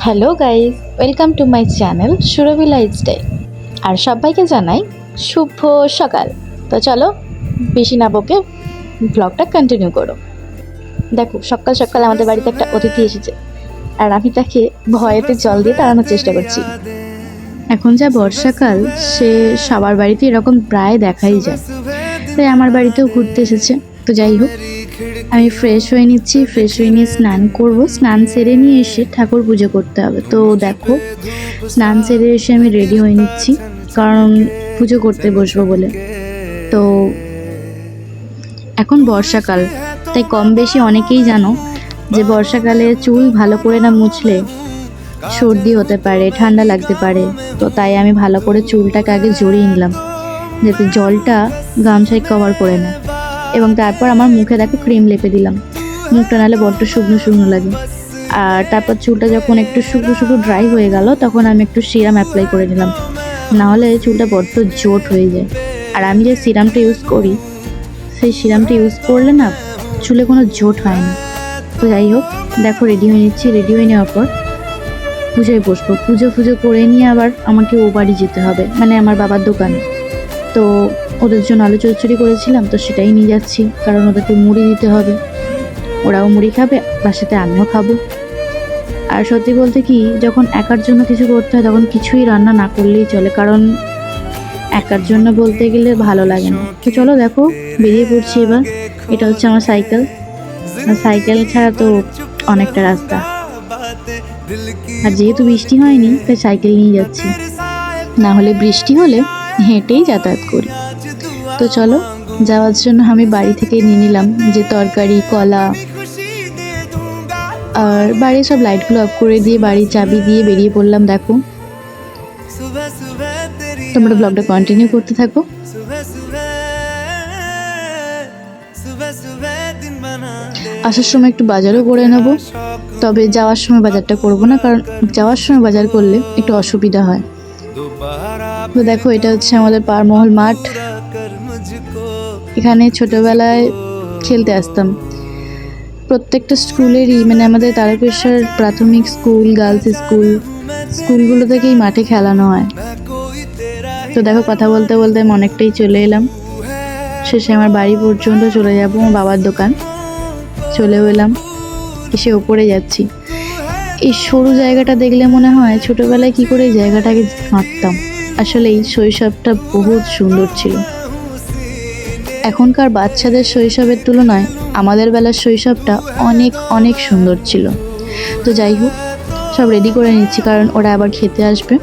Hello guys, welcome to my channel Surabhi lifestyle. আর সবাইকে জানাই শুভ সকাল। তো চলো বেশি না বকে ব্লগটা কন্টিনিউ করো। দেখো সকাল সকাল আমাদের বাড়িতে একটা অতিথি এসেছে, আর আমি তাকে ভয়েতে জল দিয়ে তাড়ানোর চেষ্টা করছি। এখন যা বর্ষাকাল, সে সবার বাড়িতে এরকম প্রায় দেখাই যায়, তাই আমার বাড়িতেও ঘুরতে এসেছে। তো যাই হোক, আমি ফ্রেশ হয়ে নিচ্ছি, ফ্রেশ হয়ে নিয়ে স্নান করব। স্নান সেরে নিয়ে এসে ঠাকুর পুজো করতে হবে। তো দেখো, স্নান সেরে এসে আমি রেডি হয়ে নিচ্ছি, কারণ পুজো করতে বসবো বলে। তো এখন বর্ষাকাল, তাই কম বেশি অনেকেই জানো যে বর্ষাকালে চুল ভালো করে না মুছলে সর্দি হতে পারে, ঠান্ডা লাগতে পারে। তো তাই আমি ভালো করে চুলটাকে আগে জড়িয়ে নিলাম, যাতে জলটা গামছায় কভার করে নেয়। এবং তারপর আমার মুখে দেখো ক্রিম লেপে দিলাম, মুখটা নাহলে বড্ড শুকনো শুকনো লাগে। আর তারপর চুলটা যখন একটু শুকনো শুকনো ড্রাই হয়ে গেল, তখন আমি একটু সিরাম অ্যাপ্লাই করে নিলাম, নাহলে চুলটা বড্ড জোট হয়ে যায়। আর আমি যে সিরামটা ইউজ করি, সেই সিরামটা ইউজ করলে না চুলে কোনো জোট হয় না। তো যাই হোক, দেখো রেডি হয়ে নিচ্ছি। রেডি হয়ে নেওয়ার পর পুজোয় বসবো। পুজো করে নিয়ে আবার আমাকে ও বাড়ি যেতে হবে, মানে আমার বাবার দোকানে। তো ওদের জন্য আলু চচ্চড়ি করেছিলাম, তো সেটাই নিয়ে যাচ্ছি, কারণ ওদেরকে মুড়ি দিতে হবে। ওরাও মুড়ি খাবে, তার সাথে আমিও খাবো। আর সত্যি বলতে কি, যখন একার জন্য কিছু করতে হয় তখন কিছুই রান্না না করলেই চলে, কারণ একার জন্য বলতে গেলে ভালো লাগে না। তো চলো দেখো, বেরিয়ে পড়ছি এবার। এটা হচ্ছে আমার সাইকেল, সাইকেল ছাড়া তো অনেকটা রাস্তা। আর যেহেতু বৃষ্টি হয়নি, তাই সাইকেল নিয়ে যাচ্ছি, না হলে বৃষ্টি হলে হেঁটেই যাতায়াত করি। তো চলো, যাওয়ার জন্য আমি বাড়ি থেকে নিয়ে নিলাম যে তরকারি, কলা, আর বাড়ির সব লাইটগুলো অফ করে দিয়ে বাড়ির চাবি দিয়ে বেরিয়ে পড়লাম। দেখো, তোমরা ব্লগটা কন্টিনিউ করতে থাকো। আসার সময় একটু বাজারও করে নেব, তবে যাওয়ার সময় বাজারটা করব না, কারণ যাওয়ার সময় বাজার করলে একটু অসুবিধা হয়। তো দেখো, এটা হচ্ছে আমাদের পারমহল মাঠ। এখানে ছোটবেলায় খেলতে আসতাম। প্রত্যেকটা স্কুলেরই, মানে আমাদের তারকেশ্বর প্রাথমিক স্কুল, গার্লস স্কুলগুলো থেকেই মাঠে খেলানো হয়। তো দেখো, কথা বলতে বলতে আমি অনেকটাই চলে এলাম। শেষে আমার বাড়ি পর্যন্ত চলে যাব, আমার বাবার দোকান চলেও এলাম। এসে ওপরে যাচ্ছি। এই সরু জায়গাটা দেখলে মনে হয় ছোটবেলায় কি করে জায়গাটাকে হাঁটতাম। আসলে এই শৈশবটা বহুত সুন্দর ছিল। এখনকার বাচ্চাদের শৈশবের তুলনায় আমাদের বেলার শৈশবটা অনেক অনেক সুন্দর ছিল। তো যাই হোক, সব রেডি করে নিচ্ছি, কারণ ওরা আবার খেতে আসবে,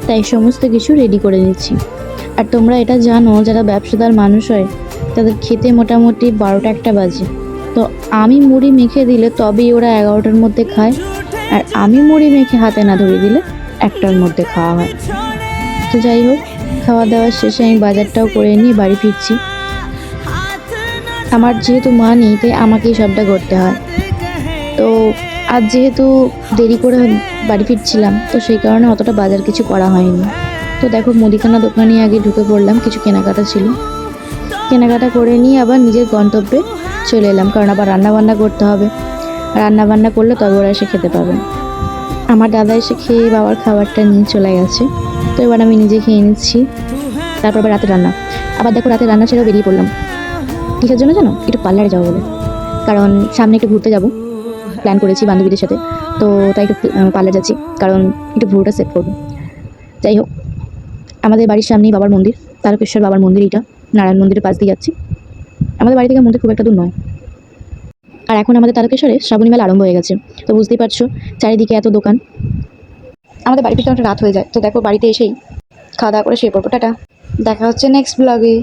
তাই সমস্ত কিছু রেডি করে নিচ্ছি। আর তোমরা এটা জানো, যারা ব্যবসাদার মানুষ হয় তাদের খেতে মোটামুটি 12টা-1টা বাজে। তো আমি মুড়ি মেখে দিলে তবেই ওরা 11টার মধ্যে খায়, আর আমি মুড়ি মেখে হাতে না ধরে দিলে 1টার মধ্যে খাওয়া হয়। তো যাই হোক, খাওয়া দাওয়ার শেষে আমি বাজারটাও করে নিয়ে বাড়ি ফিরছি। আমার যেহেতু মা নেই, তাই আমাকেই সবটা করতে হয়। তো আজ যেহেতু দেরি করে বাড়ি ফিরছিলাম, তো সেই কারণে অতটা বাজার কিছু করা হয়নি। তো দেখো, মুদিখানা দোকানে আগে ঢুকে পড়লাম, কিছু কেনাকাটা ছিল। কেনাকাটা করে নিয়ে আবার নিজের গন্তব্যে চলে এলাম, কারণ আবার রান্নাবান্না করতে হবে। রান্নাবান্না করলে তবে ওরা এসে খেতে পাবে। আমার দাদা এসে খেয়ে বাবার খাবারটা নিয়ে চলে গেছে। তো এবার আমি নিজে খেয়ে নিচ্ছি। তারপর আবার রাতে রান্না। আবার দেখো, রাতে রান্না ছেড়েও বেরিয়ে পড়লাম। কিসের জন্য জানো? একটু পার্লারে যাবো বলে, কারণ সামনে একটু ঘুরতে যাবো প্ল্যান করেছি বান্ধবীদের সাথে। তো তাই একটু পার্লার যাচ্ছি, কারণ একটু ভুরুটা সেভ করবো। যাই হোক, আমাদের বাড়ির সামনেই বাবার মন্দির, তারকেশ্বর বাবার মন্দির। এটা নারায়ণ মন্দিরের পাশ দিয়ে যাচ্ছি। আমাদের বাড়ি থেকে মন্দির খুব একটা দূর নয়। আর এখন আমাদের তারকেশ্বরে শ্রাবণী মেলা আরম্ভ হয়ে গেছে। তো বুঝতেই পারছো, চারিদিকে এত দোকান। আমাদের বাড়ি ফিরতে অনেকটা রাত হয়ে যায়। তো দেখো, বাড়িতে এসেই খাওয়া দাওয়া করে শুয়ে পড়বো। টাটা, দেখা হচ্ছে নেক্সট ব্লগে।